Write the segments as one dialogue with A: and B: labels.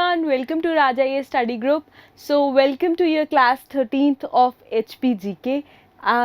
A: everyone, welcome to Raja A Study Group. So welcome to your class 13th of HPGK.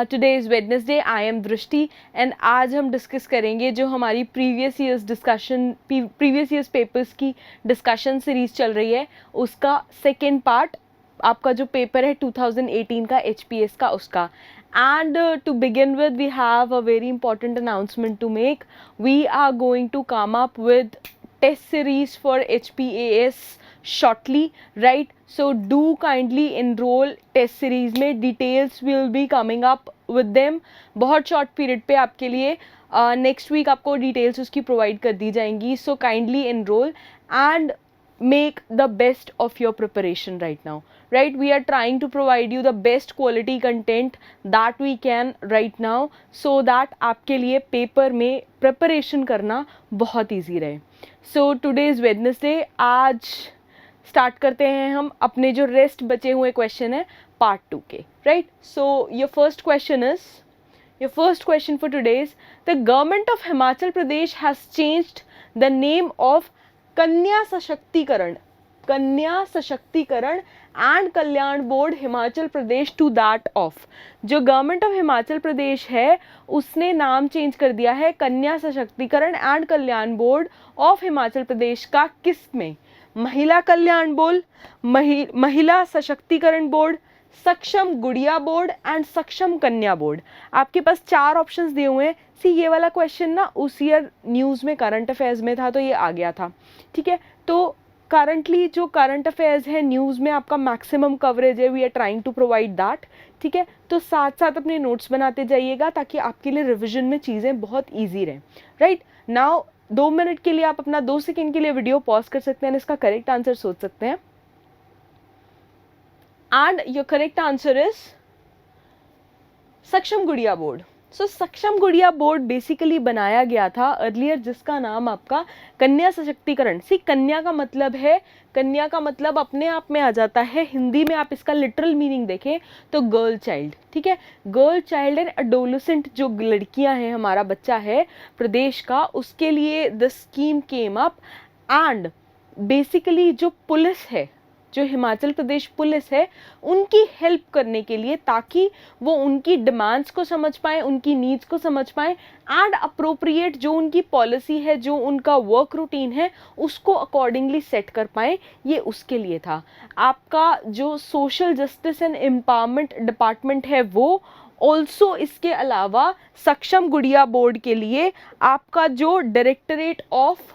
A: Today is Wednesday. I am Drishti and आज हम discuss करेंगे जो हमारी previous years papers की discussion series चल रही है उसका सेकेंड पार्ट, आपका जो पेपर है 2018 का HPS का उसका. And to begin with, we have a very important announcement to make. We are going to come up with test series for HPAS shortly, right? So do kindly enroll test series में. Details will be coming up with them. बहुत short period पे आपके लिए next week आपको details उसकी provide कर दी जाएंगी. So kindly enroll and make the best of your preparation right now, right? We are trying to provide you the best quality content that we can right now so that आपके लिए paper में preparation करना बहुत easy रहे. So today is Wednesday. आज start करते हैं हम अपने जो rest बचे हुए question है part 2 के, right? So your first question for today is the government of Himachal Pradesh has changed the name of Kanya Sashaktikaran and Kalyan board Himachal Pradesh to that of. जो गवर्नमेंट ऑफ हिमाचल प्रदेश है उसने नाम चेंज कर दिया है Kanya Sashaktikaran and Kalyan board of Himachal Pradesh का. किस में? महिला कल्याण बोर्ड, महिला सशक्तिकरण बोर्ड, सक्षम गुड़िया बोर्ड एंड सक्षम कन्या बोर्ड. आपके पास 4 ऑप्शंस दिए हुए हैं. सी ये वाला क्वेश्चन ना उस ईयर न्यूज़ में करंट अफेयर्स में था तो ये आ गया था, ठीक है. तो करंटली जो करंट अफेयर्स है न्यूज़ में आपका मैक्सिमम कवरेज है, we are trying to provide that, ठीक है. तो साथ साथ अपने नोट्स बनाते जाइएगा ताकि आपके लिए रिविजन में चीज़ें बहुत ईजी रहें, राइट. नाउ 2 मिनट के लिए आप अपना 2 सेकेंड के लिए वीडियो पॉज कर सकते हैं, इसका करेक्ट आंसर सोच सकते हैं. And your correct answer is सक्षम गुड़िया बोर्ड. सो सक्षम गुड़िया बोर्ड बेसिकली बनाया गया था अर्लियर जिसका नाम आपका कन्या सशक्तिकरण. सी कन्या का मतलब अपने आप में आ जाता है, हिंदी में आप इसका लिटरल मीनिंग देखें तो गर्ल चाइल्ड, ठीक है. गर्ल चाइल्ड एंड एडोलेसेंट जो लड़कियां हैं, हमारा बच्चा है प्रदेश का, उसके लिए the scheme came up. And basically जो पुलिस है, जो हिमाचल प्रदेश पुलिस है, उनकी हेल्प करने के लिए ताकि वो उनकी डिमांड्स को समझ पाएँ, उनकी नीड्स को समझ पाएँ एंड अप्रोप्रिएट जो उनकी पॉलिसी है, जो उनका वर्क रूटीन है उसको अकॉर्डिंगली सेट कर पाएँ, ये उसके लिए था. आपका जो social justice and empowerment department है वो ऑल्सो इसके अलावा सक्षम गुड़िया बोर्ड के लिए आपका जो directorate of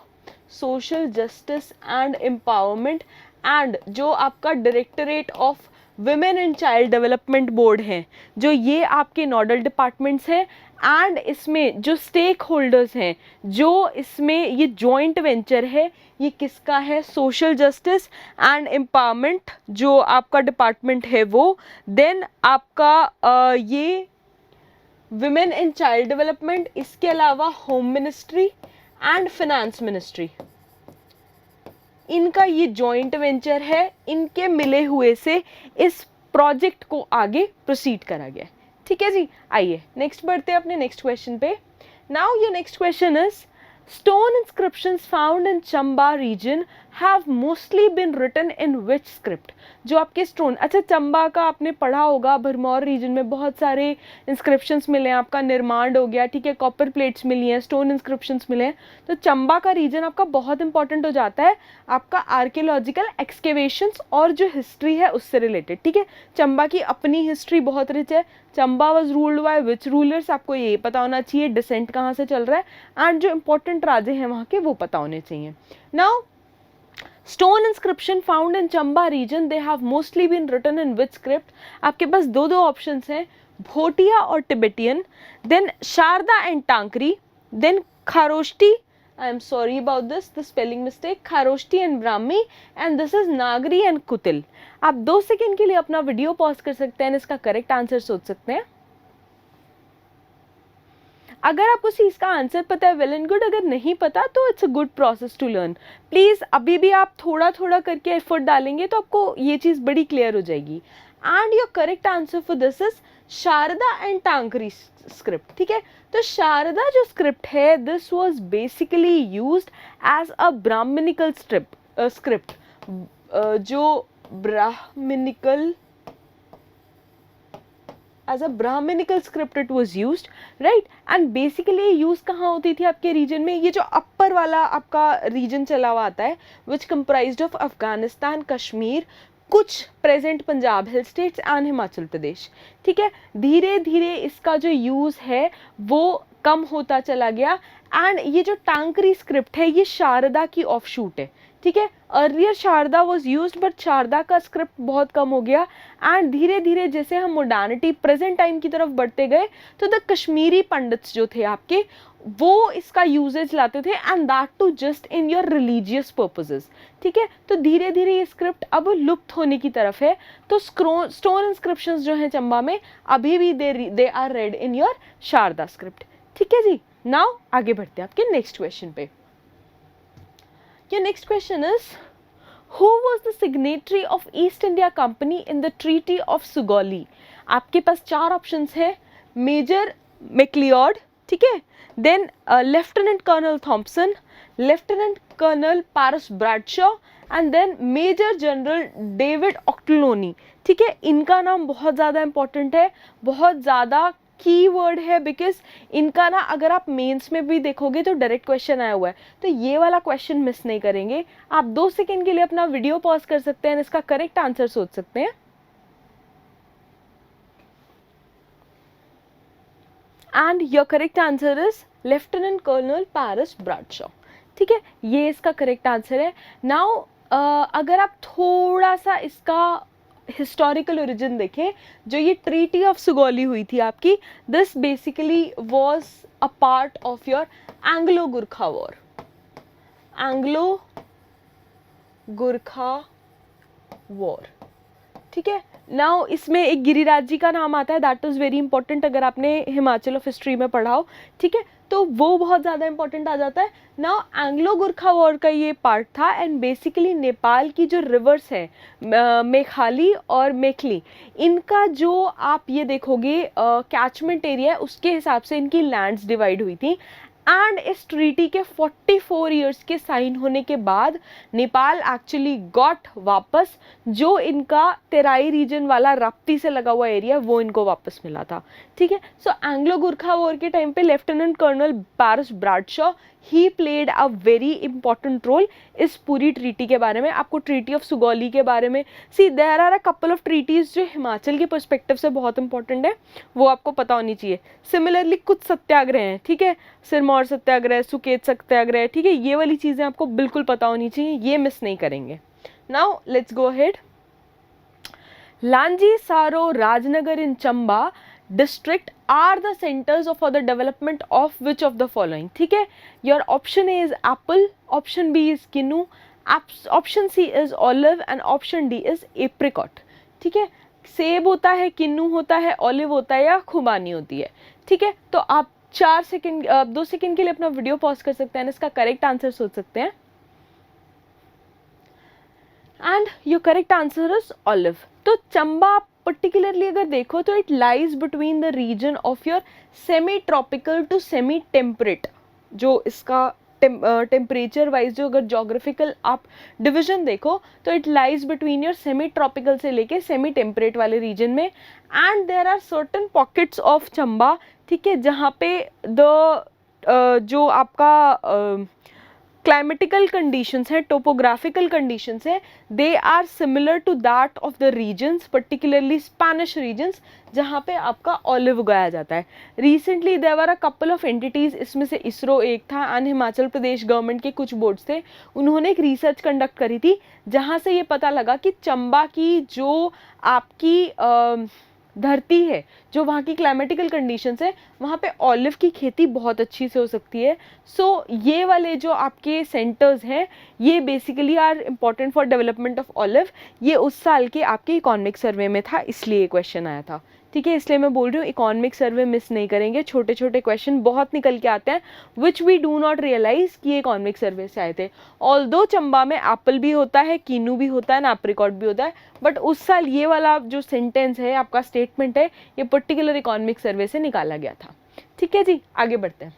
A: social justice and empowerment and जो आपका directorate of women and child development board है, जो ये आपके नोडल डिपार्टमेंट्स हैं. एंड इसमें जो स्टेक होल्डर्स हैं, जो इसमें ये जॉइंट वेंचर है, ये किसका है? सोशल जस्टिस एंड एम्पावरमेंट जो आपका डिपार्टमेंट है वो. देन आपका ये विमेन एंड चाइल्ड डेवलपमेंट, इसके अलावा home ministry and finance ministry, इनका ये जॉइंट वेंचर है. इनके मिले हुए से इस प्रोजेक्ट को आगे प्रोसीड करा गया, ठीक है जी. आइए नेक्स्ट बढ़ते हैं अपने नेक्स्ट क्वेश्चन पे. Now your next question is stone inscriptions found in Chamba region have mostly been written in which script. जो आपके स्टोन, अच्छा चंबा का आपने पढ़ा होगा, भरमौर रीजन में बहुत सारे इंस्क्रिप्शंस मिले हैं. आपका निर्माण हो गया, ठीक है, कॉपर प्लेट्स मिली हैं, स्टोन इंस्क्रिप्शंस मिले हैं. तो चंबा का रीजन आपका बहुत इंपॉर्टेंट हो जाता है आपका आर्कियोलॉजिकल एक्सकेवेशंस और जो हिस्ट्री है उससे रिलेटेड, ठीक है. चंबा की अपनी हिस्ट्री बहुत रिच है. Chamba was ruled by which rulers, आपको ये पता होना चाहिए, डिसेंट कहाँ से चल रहा है एंड जो इंपॉर्टेंट राजे हैं वहाँ के वो पता होने चाहिए. Now stone inscription found in Chamba region they have mostly been written in which script. आपके पास दो ऑप्शंस हैं, भोटिया और Tibetan, then Sharada and Tankri, then Kharoshthi, I am sorry about the spelling mistake, Kharoshthi and Brahmi, and this is Nagari and Kutila. आप 2 second के लिए अपना video pause कर सकते हैं, इसका करेक्ट आंसर सोच सकते हैं. अगर आपको इसका आंसर पता है वेल एंड गुड, अगर नहीं पता तो it's a good process to learn. Please अभी भी आप थोड़ा थोड़ा करके एफर्ट डालेंगे तो आपको ये चीज़ बड़ी क्लियर हो जाएगी. And your correct answer for this is Sharada and Tankri script, ठीक है. तो शारदा जो स्क्रिप्ट है this was basically used as a Brahmanical script. जो Brahmanical as a Brahminical script it was used, right? And basically ये यूज़ कहाँ होती थी आपके रीजन में, ये जो अपर वाला आपका रीजन चला हुआ आता है विच comprised of अफगानिस्तान, कश्मीर, कुछ present Punjab hill states and Himachal Pradesh, ठीक है। धीरे धीरे इसका जो यूज़ है वो कम होता चला गया एंड ये जो टांकरी स्क्रिप्ट है ये शारदा की ऑफशूट है, ठीक है। Earlier Sharada was used but Sharada का स्क्रिप्ट बहुत कम हो गया एंड धीरे धीरे जैसे हम मॉडर्निटी प्रेजेंट टाइम की तरफ बढ़ते गए तो द कश्मीरी पंडित्स जो थे आपके वो इसका यूजेज लाते थे and that too just in your religious purposes, ठीक है। तो धीरे धीरे ये स्क्रिप्ट अब लुप्त होने की तरफ है। तो स्टोन इंस्क्रिप्शंस जो हैं चंबा में अभी भी they are read in your Sharada script, ठीक है जी। नाउ आगे बढ़ते हैं आपके नेक्स्ट क्वेश्चन पे। Your next question is, who was the signatory of East India Company in the Treaty of Sugauli? आपके पास चार ऑप्शंस हैं, मेजर मैक्लियॉड, ठीक है, then lieutenant colonel Thompson, lieutenant colonel Paris Bradshaw and then major general David Ochterlony, ठीक है। इनका नाम बहुत ज़्यादा इंपॉर्टेंट है, बहुत ज़्यादा की वर्ड है बिकॉज इनका ना अगर आप मेंस में भी देखोगे तो डायरेक्ट क्वेश्चन आया हुआ है, तो ये वाला क्वेश्चन मिस नहीं करेंगे। आप 2 सेकेंड के लिए अपना वीडियो पॉज कर सकते हैं, इसका करेक्ट आंसर सोच सकते हैं। And your correct answer is lieutenant colonel Paris Bradshaw, ठीक है, ये इसका करेक्ट आंसर है। नाउ अगर आप थोड़ा सा इसका हिस्टोरिकल ओरिजिन देखें, जो ये ट्रीटी ऑफ सुगौली हुई थी आपकी, this basically was a part of your Anglo Gurkha war, Anglo Gurkha war, ठीक है। नाउ इसमें एक गिरिराज जी का नाम आता है, दैट इज़ वेरी इंपॉर्टेंट अगर आपने हिमाचल ऑफ हिस्ट्री में पढ़ा हो, ठीक है, तो वो बहुत ज़्यादा इंपॉर्टेंट आ जाता है। नाउ एंग्लो गुरखा वॉर का ये पार्ट था एंड बेसिकली नेपाल की जो रिवर्स है मेखाली और मेखली, इनका जो आप ये देखोगे कैचमेंट एरिया है उसके हिसाब से इनकी लैंड्स डिवाइड हुई थी एंड इस ट्रीटी के 44 इयर्स के साइन होने के बाद नेपाल एक्चुअली गॉट वापस जो इनका तेराई रीजन वाला राप्ती से लगा हुआ एरिया वो इनको वापस मिला था, ठीक है। सो एंग्लो गुरखा वॉर के टाइम पे लेफ्टिनेंट कर्नल पारस ब्रैडशॉ ही played a very important role इस पूरी ट्रीटी के बारे में। आपको ट्रीटी ऑफ सुगौली के बारे में see there are a couple of treaties जो हिमाचल के पर्सपेक्टिव से बहुत इंपॉर्टेंट है, वो आपको पता होनी चाहिए। सिमिलरली कुछ सत्याग्रह हैं, ठीक है, सिरमौर सत्याग्रह, सुकेत सत्याग्रह, ठीक है, ये वाली चीज़ें आपको बिल्कुल पता होनी चाहिए, ये मिस नहीं करेंगे। Now let's go ahead. Lanji, सारो, राजनगर इन Chamba district are the centers for the development of which of the following, ठीक है। your option A is apple, option B is kinnow, option C is olive and option D is apricot, ठीक है। सेब होता है, किन्नू होता है, ऑलिव होता है या खुबानी होती है, ठीक है। तो आप 2 सेकेंड के लिए अपना वीडियो पॉज कर सकते हैं, इसका करेक्ट आंसर सोच सकते हैं and your correct answer is olive. तो चंबा पर्टिकुलरली अगर देखो तो it lies between the region of your semi tropical to semi temperate, जो इसका टेम्परेचर वाइज जो अगर जोग्राफिकल आप डिवीजन देखो तो it lies between your semi tropical से लेके सेमी टेम्परेट वाले रीजन में and there are certain pockets of Chamba, ठीक है, जहाँ पे जो आपका क्लाइमेटिकल कंडीशंस है, टोपोग्राफिकल कंडीशंस है, they are similar to that of the regions, particularly Spanish regions जहाँ पे आपका ऑलिव उगाया जाता है। Recently there were a couple of entities, इसमें से इसरो एक था एंड हिमाचल प्रदेश गवर्नमेंट के कुछ बोर्ड्स थे, उन्होंने एक रिसर्च कंडक्ट करी थी जहाँ से ये पता लगा कि चंबा की जो आपकी धरती है, जो वहाँ की क्लाइमेटिकल कंडीशंस है, वहाँ पे ऑलिव की खेती बहुत अच्छी से हो सकती है। सो ये वाले जो आपके सेंटर्स हैं ये basically are important for development of olive. ये उस साल के आपके इकोनॉमिक सर्वे में था, इसलिए ये क्वेश्चन आया था, ठीक है। इसलिए मैं बोल रही हूँ इकोनॉमिक सर्वे मिस नहीं करेंगे, छोटे छोटे क्वेश्चन बहुत निकल के आते हैं which we do not realise कि ये इकोनॉमिक सर्वे से आए थे। ऑल्दो चंबा में एप्पल भी होता है, कीनू भी होता है, एप्रिकॉट भी होता है, बट उस साल ये वाला जो सेंटेंस है, आपका स्टेटमेंट है, ये पर्टिकुलर इकोनॉमिक सर्वे से निकाला गया था, ठीक है जी। आगे बढ़ते हैं।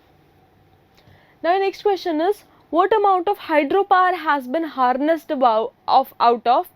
A: Now next question is What amount of hydropower has been harnessed out of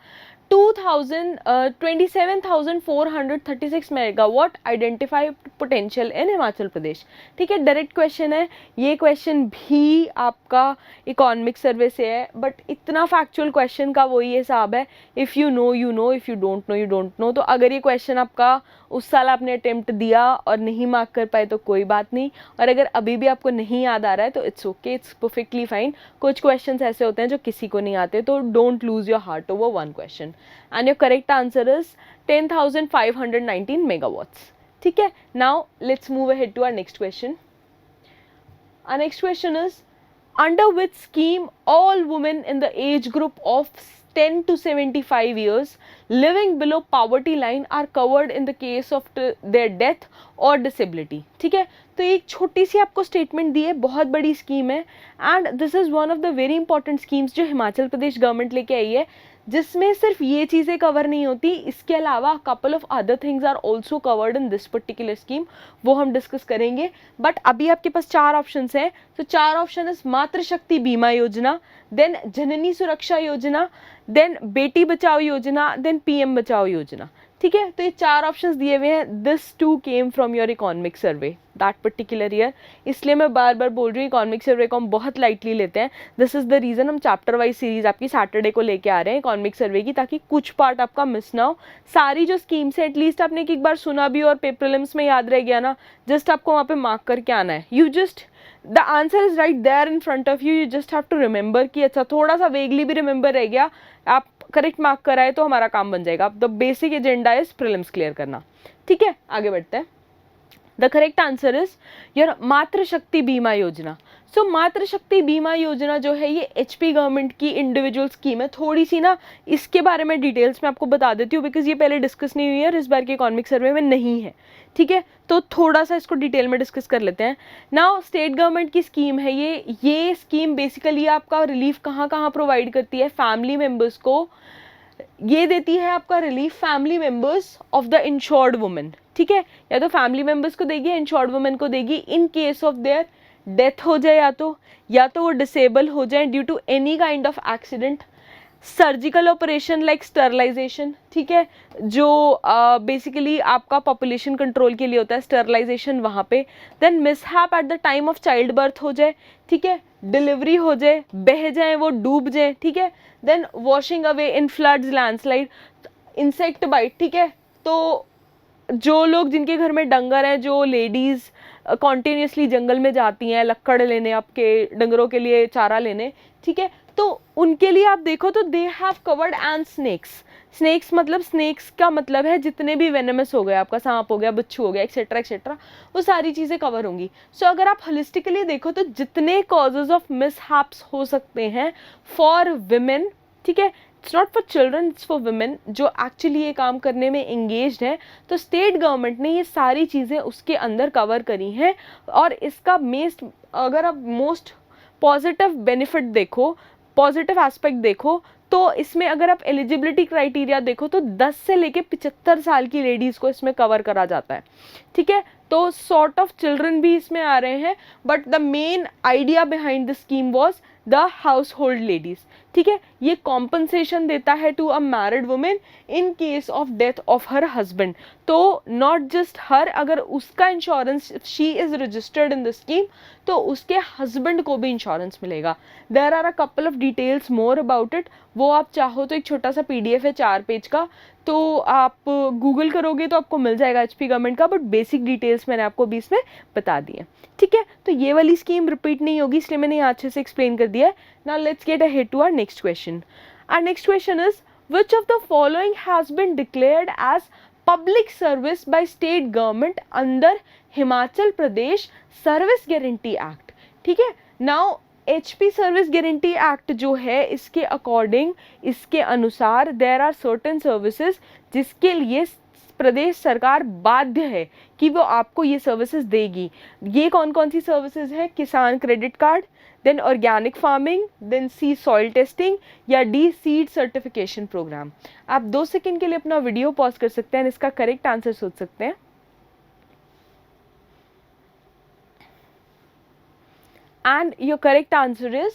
A: 27,436 megawatt identified potential in Himachal Pradesh. ठीक है, डायरेक्ट क्वेश्चन है, ये क्वेश्चन भी आपका इकोनॉमिक सर्वे से है, बट इतना फैक्चुअल क्वेश्चन का वही हिसाब है, if you know you know, if you don't know you don't know. तो अगर ये क्वेश्चन आपका उस साल आपने अटेम्प्ट दिया और नहीं मार्क कर पाए तो कोई बात नहीं, और अगर अभी भी आपको नहीं याद आ रहा है तो it's okay, it's perfectly fine. कुछ क्वेश्चंस ऐसे होते हैं जो किसी को नहीं आते, तो don't lose your heart over one question, and your correct answer is 10,519 megawatts। ठीक है, now let's move ahead to our next question. Our next question is, under which scheme all women in the age group of 10 to 75 years living below poverty line are covered in the case of their death or disability? ठीक है, तो एक छोटी सी आपको statement दी है, बहुत बड़ी scheme है, and this is one of the very important schemes जो हिमाचल प्रदेश गवर्नमेंट लेके आई है, जिसमें सिर्फ ये चीज़ें कवर नहीं होती, इसके अलावा couple of other things are also covered in this particular scheme, वो हम डिस्कस करेंगे। बट अभी आपके पास 4 ऑप्शंस हैं, तो 4 ऑप्शन इज मातृशक्ति बीमा योजना, देन जननी सुरक्षा योजना, देन बेटी बचाओ योजना, देन पीएम बचाओ योजना। ठीक है, तो ये 4 ऑप्शंस दिए हुए हैं। This too came from your economic survey that particular year, इसलिए मैं बार बार बोल रही हूँ इकोनॉमिक सर्वे को हम बहुत लाइटली लेते हैं। दिस इज द रीज़न हम चैप्टर वाइज सीरीज आपकी सैटरडे को लेके आ रहे हैं इकोनॉमिक सर्वे की, ताकि कुछ पार्ट आपका मिस ना हो। सारी जो स्कीम्स है एटलीस्ट आपने एक बार सुना भी और पेपर प्रीलिम्स में याद रह गया ना, जस्ट आपको वहाँ पे मार्क करके आना है। You just the answer is right there in front of you, you just have to remember कि अच्छा थोड़ा सा वेगली भी रिमेंबर रह गया, आप करेक्ट मार्क कराए तो हमारा काम बन जाएगा। The basic agenda is prelims clear करना। ठीक है, आगे बढ़ते हैं। The correct answer is your मातृशक्ति बीमा योजना। सो मातृशक्ति बीमा योजना जो है ये एचपी गवर्नमेंट की इंडिविजुअल स्कीम है। थोड़ी सी ना इसके बारे में डिटेल्स में आपको बता देती हूँ, बिकॉज ये पहले डिस्कस नहीं हुई है और इस बार के इकोनॉमिक सर्वे में नहीं है। ठीक है, तो थोड़ा सा इसको डिटेल में डिस्कस कर लेते हैं। नाउ स्टेट गवर्नमेंट की स्कीम है ये स्कीम बेसिकली आपका रिलीफ कहाँ कहाँ प्रोवाइड करती है, फैमिली मेम्बर्स को ये देती है आपका relief, family members of the insured women. ठीक है, या तो फैमिली मेंबर्स को देगी, इंश्योर्ड वुमेन को देगी in case of their death हो जाए, या तो वो डिसेबल हो जाए due to any kind of accident, surgical operation like sterilisation. ठीक है, जो बेसिकली आपका पॉपुलेशन कंट्रोल के लिए होता है, स्टरलाइजेशन वहाँ पे, then mishap at the time of child birth हो जाए, ठीक है, डिलीवरी हो जाए, बह जाए वो, डूब जाए, ठीक है, then washing away in floods, landslide, insect bite. ठीक है, तो जो लोग जिनके घर में डंगर हैं, जो लेडीज़ कॉन्टीन्यूसली जंगल में जाती हैं लक्कड़ लेने, आपके डंगरों के लिए चारा लेने, ठीक है, तो उनके लिए आप देखो तो they have covered, and snakes. Snakes मतलब, स्नेक्स का मतलब है जितने भी वेनमस हो गए, आपका सांप हो गया, बिच्छू हो गया, एक्सेट्रा एक्सेट्रा, वो सारी चीज़ें कवर होंगी। सो अगर आप होलिस्टिकली देखो तो जितने कॉजेज ऑफ मिसहैप्स हो सकते हैं फॉर विमेन, ठीक है, it's not for children, it's for women जो एक्चुअली ये काम करने में एंगेज्ड हैं, तो स्टेट गवर्नमेंट ने ये सारी चीज़ें उसके अंदर कवर करी हैं। और इसका अगर आप मोस्ट पॉजिटिव बेनिफिट देखो, पॉजिटिव एस्पेक्ट देखो, तो इसमें अगर आप एलिजिबिलिटी क्राइटेरिया देखो तो 10 से लेके 75 साल की लेडीज़ को इसमें कवर करा जाता है। ठीक है, तो सॉर्ट ऑफ चिल्ड्रन भी इसमें आ रहे हैं, but the main idea behind the scheme was the household ladies. ठीक है, ये कॉम्पनसेशन देता है to a married women in case of death of her husband. तो नॉट जस्ट हर, अगर उसका insurance, she is registered in the scheme, तो उसके हस्बैंड को भी इंश्योरेंस मिलेगा। There are a couple of details more about it, वो आप चाहो तो एक छोटा सा PDF है 4 पेज का, तो आप गूगल करोगे तो आपको मिल जाएगा एचपी गवर्नमेंट का, बट बेसिक डिटेल्स मैंने आपको बीच में बता दी है। ठीक है, तो ये वाली स्कीम रिपीट नहीं होगी, इसलिए मैंने यहाँ अच्छे से एक्सप्लेन कर दिया है। Now let's get ahead to our next question. Our next question is, which of the following has been declared as public service by state government under Himachal Pradesh service guarantee act. ठीक है, now HP service guarantee act जो है, इसके according, इसके अनुसार there are certain services जिसके लिए प्रदेश सरकार बाध्य है कि वो आपको ये सर्विसेज देगी। ये कौन कौन सी सर्विसेज है? Kisan credit card, then organic farming, then C soil testing, या D सीड सर्टिफिकेशन प्रोग्राम। आप 2 सेकेंड के लिए अपना वीडियो पॉज कर सकते हैं, इसका करेक्ट आंसर सोच सकते हैं। And your correct answer is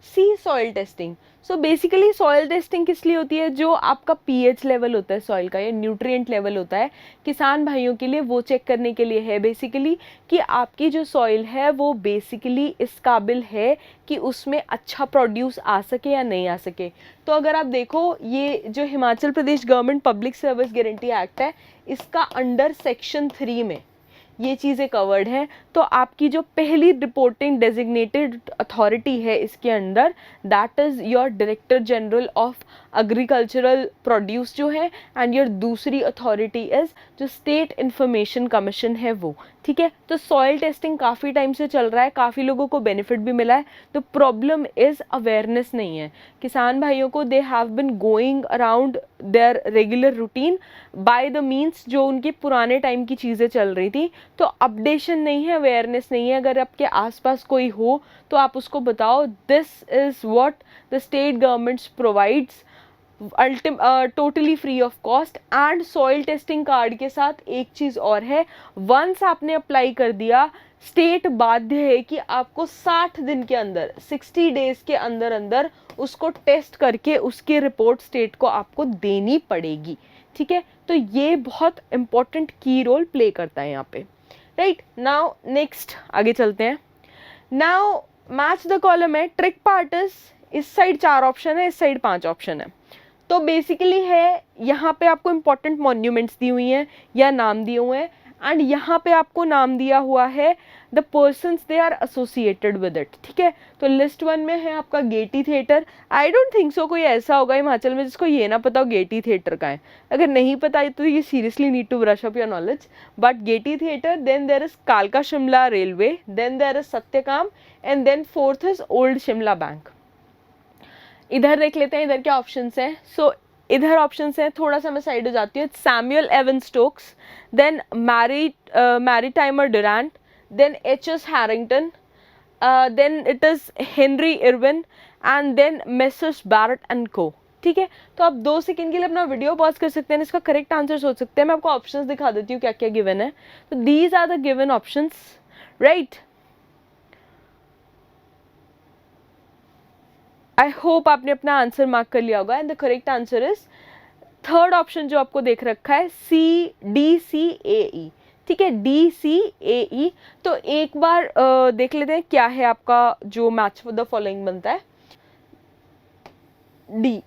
A: C soil testing. So basically soil testing किस लिए होती है, जो आपका पीएच लेवल होता है सॉइल का या न्यूट्रिएंट लेवल होता है किसान भाइयों के लिए, वो चेक करने के लिए है बेसिकली कि आपकी जो सॉइल है वो बेसिकली इस काबिल है कि उसमें अच्छा प्रोड्यूस आ सके या नहीं आ सके। तो अगर आप देखो ये जो Himachal Pradesh government public service guarantee act है, इसका अंडर सेक्शन 3 में ये चीज़ें कवर्ड हैं। तो आपकी जो पहली रिपोर्टिंग डेजिग्नेटेड अथॉरिटी है इसके अंदर, that is your director general of agricultural produce जो है, एंड योर दूसरी अथॉरिटी इज़ जो स्टेट इंफॉर्मेशन कमीशन है वो। ठीक है, तो सॉइल टेस्टिंग काफ़ी टाइम से चल रहा है, काफ़ी लोगों को बेनिफिट भी मिला है। तो प्रॉब्लम इज़ अवेयरनेस नहीं है। किसान भाइयों को they have been going around there regular routine by the means जो उनके पुराने टाइम की चीज़ें चल रही थी। तो अपडेशन नहीं है, अवेयरनेस नहीं है। अगर आपके आसपास कोई हो तो आप उसको बताओ, this is what the state governments provides totally free of cost. And soil testing card के साथ एक चीज़ और है, वंस आपने अप्लाई कर दिया, स्टेट बाध्य है कि आपको 60 दिन के अंदर, 60 डेज के अंदर अंदर उसको टेस्ट करके उसकी रिपोर्ट स्टेट को आपको देनी पड़ेगी। ठीक है, तो ये बहुत इंपॉर्टेंट की रोल प्ले करता है यहाँ पे। राइट, नाउ नेक्स्ट आगे चलते हैं। नाउ मैच द कॉलम है, ट्रिक पार्ट इज इस साइड 4 ऑप्शन है, इस साइड 5 ऑप्शन है। तो बेसिकली है यहाँ पे आपको इंपॉर्टेंट मॉन्यूमेंट्स दी हुई हैं या नाम दिए हुए हैं, एंड यहाँ पे आपको नाम दिया हुआ है the persons they are associated with it. ठीक है, तो लिस्ट 1 में है आपका Gaiety theatre. I don't think so कोई ऐसा होगा हिमाचल में जिसको ये ना पता हो गेटी थिएटर का है। अगर नहीं पता है तो ये seriously need to brush up your knowledge. But Gaiety theatre, then there is कालका Shimla railway, then there is Satyakam, and then 4th is old Shimla bank. इधर देख लेते हैं इधर क्या ऑप्शंस हैं। सो इधर ऑप्शंस हैं, थोड़ा सा मैं साइड हो जाती हूँ। Samuel Evans Stokes, then Mortimer Durand, then H S. Harrington, then it is Henry Irwin, and then Messrs Barrett and Co. ठीक है, तो आप 2 सेकेंड के लिए अपना वीडियो पॉज कर सकते हैं, इसका करेक्ट आंसर सोच सकते हैं। मैं आपको ऑप्शंस दिखा देती हूँ क्या क्या गिवन है। तो these are the given options, right. I hope आपने अपना आंसर मार्क कर लिया होगा, and the correct answer is 3rd option जो आपको देख रखा है, CDCAE। ठीक है, DCAE। तो एक बार देख लेते हैं क्या है आपका जो मैच द फॉलोइंग बनता है। डी।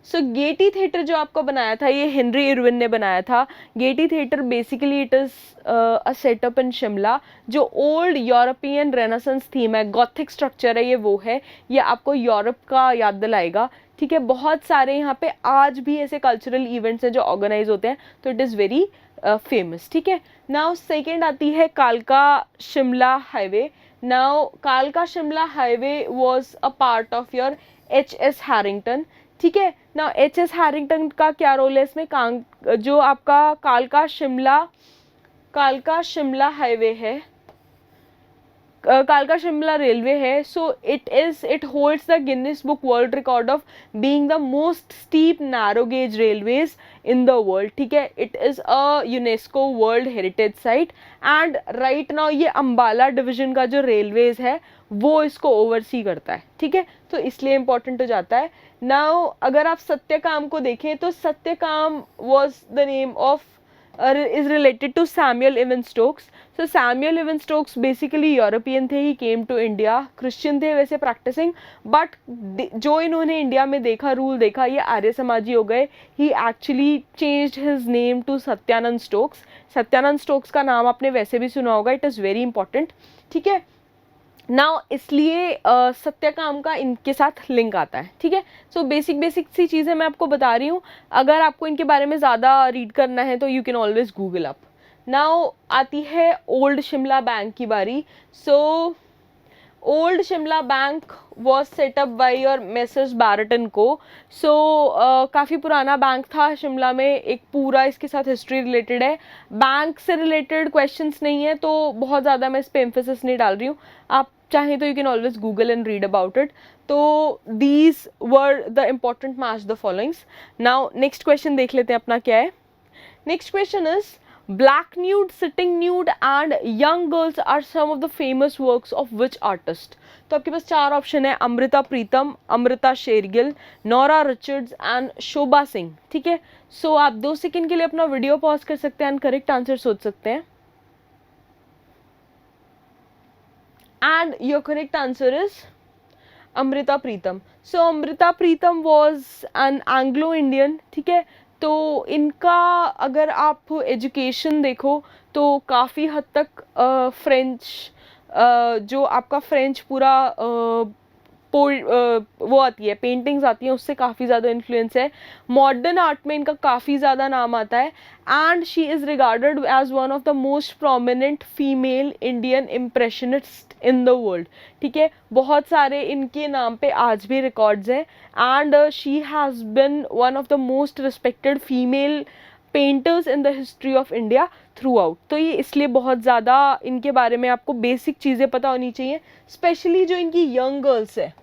A: सो गेटी थिएटर जो आपको बनाया था ये हेनरी इरविन ने बनाया था। Gaiety theatre basically it is a setup in Shimla, जो ओल्ड यूरोपियन रेनेसेंस थीम है, गॉथिक स्ट्रक्चर है, ये वो है, ये आपको यूरोप का याद दिलाएगा। ठीक है, बहुत सारे यहाँ पे आज भी ऐसे कल्चरल इवेंट्स हैं जो ऑर्गेनाइज होते हैं, तो इट इज़ वेरी फेमस। ठीक है, नाउ सेकेंड आती है कालका शिमला हाईवे। नाउ कालका Shimla highway was a part of your H.S. Harrington. ठीक है, नाउ H.S. हैरिंगटन का क्या रोल है इसमें, जो आपका कालका शिमला हाईवे है, कालका शिमला रेलवे है। So it holds the Guinness book world record of being the most steep narrow gauge railways in the world. ठीक है, it is a UNESCO world heritage site, and right now ये Ambala division का जो railways है वो इसको oversee करता है। ठीक है, तो इसलिए इंपॉर्टेंट हो जाता है। नाउ अगर आप सत्यकाम को देखें तो Satyakam was the name of is related to Samuel Evan Stokes. So Samuel Evan Stokes basically European थे, ही केम टू इंडिया, क्रिश्चियन थे वैसे प्रैक्टिसिंग, बट जो इन्होंने इंडिया में देखा, रूल देखा, ये आर्य समाजी हो गए। He actually changed his name to Satyanand Stokes. Satyanand Stokes का नाम आपने वैसे भी सुना होगा, इट इज़ वेरी इंपॉर्टेंट। ठीक है, नाउ इसलिए सत्यकाम का इनके साथ लिंक आता है। ठीक है, सो बेसिक सी चीज़ें मैं आपको बता रही हूँ। अगर आपको इनके बारे में ज़्यादा रीड करना है तो you can always Google up. Now आती है ओल्ड शिमला बैंक की बारी। So old Shimla bank was set up by your messrs Barrett and co. So काफ़ी पुराना बैंक था शिमला में, एक पूरा इसके साथ हिस्ट्री रिलेटेड है। बैंक से रिलेटेड क्वेश्चंस नहीं है तो बहुत ज़्यादा मैं इस पर एम्फेसिस नहीं डाल रही हूँ, आप चाहें तो you can always Google and read about it. तो these were the important match the followings. Now next question देख लेते हैं अपना क्या है। Next question is black nude, sitting nude and young girls are some of the famous works of which artist? तो आपके पास चार ऑप्शन है, Amrita Pritam, Amrita Shergil, Nora Richards and Shobha Singh. ठीक है, सो आप 2 सेकंड के लिए अपना वीडियो पॉज कर सकते हैं एंड करेक्ट आंसर सोच सकते हैं। And your correct answer is Amrita Pritam. So Amrita Pritam was an Anglo Indian. ठीक है, तो इनका अगर आप एजुकेशन देखो तो काफ़ी हद तक फ्रेंच, जो आपका फ्रेंच पूरा वो आती है, पेंटिंग्स आती हैं, उससे काफ़ी ज़्यादा इन्फ्लुएंस है। मॉडर्न आर्ट में इनका काफ़ी ज़्यादा नाम आता है and she is regarded as one of the most prominent female Indian impressionist in the world. ठीक है, बहुत सारे इनके नाम पे आज भी रिकॉर्ड्स हैं and she has been one of the most respected female painters in the history of India through out. तो ये इसलिए बहुत ज़्यादा इनके बारे में आपको बेसिक चीज़ें पता होनी चाहिए, स्पेशली जो इनकी यंग गर्ल्स है।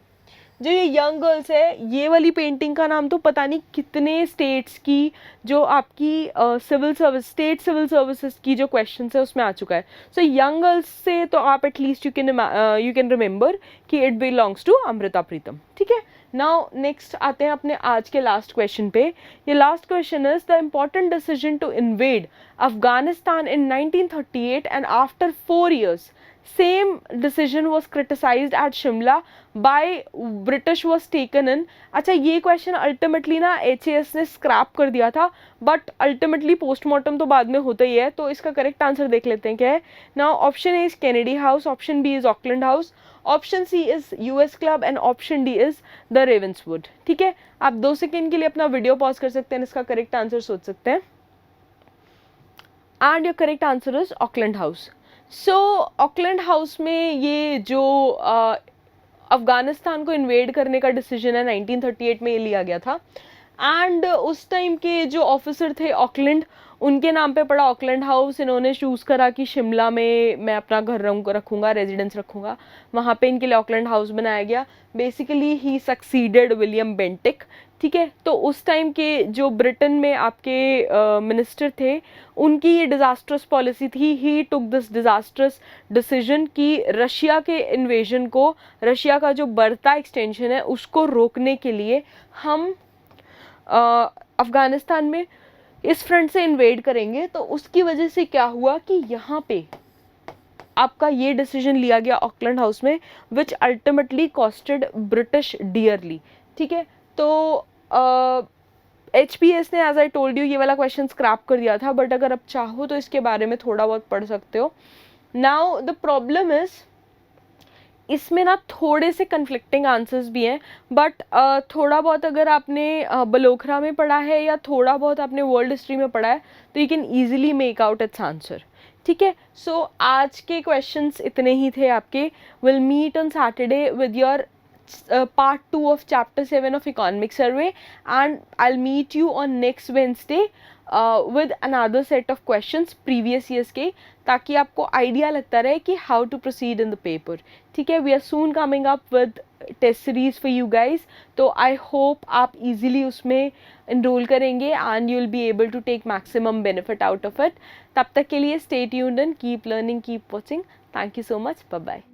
A: जो ये यंग गर्ल्स है, ये वाली पेंटिंग का नाम तो पता नहीं कितने स्टेट्स की जो आपकी civil service, state civil services की जो क्वेश्चन है उसमें आ चुका है। सो यंग गर्ल्स से तो आप एटलीस्ट यू कैन रिमेंबर कि it belongs to Amrita Pritam. ठीक है, नाउ नेक्स्ट आते हैं अपने आज के लास्ट क्वेश्चन पे। ये last question is the important decision to invade Afghanistan in 1938 and after 4 years same decision was criticized at Shimla by British was taken in। अच्छा, ये क्वेश्चन अल्टीमेटली ना HAS ने स्क्रैप कर दिया था, बट अल्टीमेटली पोस्टमार्टम तो बाद में होता ही है, तो इसका करेक्ट आंसर देख लेते हैं क्या है। Now option A is Kennedy house, option B is Auckland house, option C is US club and option D is the Ravenswood. ठीक है, आप 2 सेकेंड के लिए अपना वीडियो पॉज कर सकते हैं, इसका करेक्ट आंसर सोच सकते हैं and your correct answer is Auckland house. So Auckland house में ये जो अफ़गानिस्तान को इन्वेड करने का डिसीजन है 1938 में ये लिया गया था एंड उस टाइम के जो ऑफिसर थे ऑकलैंड, उनके नाम पे पड़ा ऑकलैंड हाउस। इन्होंने चूज़ करा कि शिमला में मैं अपना घर रखूँगा, रेजिडेंस रखूँगा, वहाँ पे इनके लिए ऑकलैंड हाउस बनाया गया। बेसिकली ही सक्सीडेड विलियम बेंटिक। ठीक है, तो उस टाइम के जो ब्रिटेन में आपके मिनिस्टर थे, उनकी ये डिज़ास्ट्रस पॉलिसी थी। ही टुक दिस डिज़ास्ट्रस डिसीजन कि रशिया के इन्वेजन को, रशिया का जो बढ़ता एक्सटेंशन है उसको रोकने के लिए हम अफ़गानिस्तान में इस फ्रंट से इन्वेड करेंगे। तो उसकी वजह से क्या हुआ कि यहाँ पे आपका ये डिसीजन लिया गया ऑकलैंड हाउस में, which ultimately costed British dearly. ठीक है, तो HPS ने एज आई टोल्ड यू ये वाला क्वेश्चन स्क्रैप कर दिया था, बट अगर आप चाहो तो इसके बारे में थोड़ा बहुत पढ़ सकते हो। नाउ द प्रॉब्लम इज इसमें ना थोड़े से कन्फ्लिक्टिंग आंसर्स भी हैं, बट थोड़ा बहुत अगर आपने बलोखरा में पढ़ा है या थोड़ा बहुत आपने वर्ल्ड हिस्ट्री में पढ़ा है तो you can easily make out it's answer. ठीक है, सो आज के क्वेश्चंस इतने ही थे आपके। Will meet on Saturday with your part 2 of chapter 7 of economic survey and I'll meet you on next Wednesday with another set of questions previous years के, ताकि आपको आइडिया लगता रहे कि how to proceed in the paper। ठीक है, we are soon coming up with test series for you guys, तो I hope आप easily उसमें enroll करेंगे and you'll be able to take maximum benefit out of it। तब तक के लिए stay tuned and keep learning, keep watching। Thank you so much, bye bye।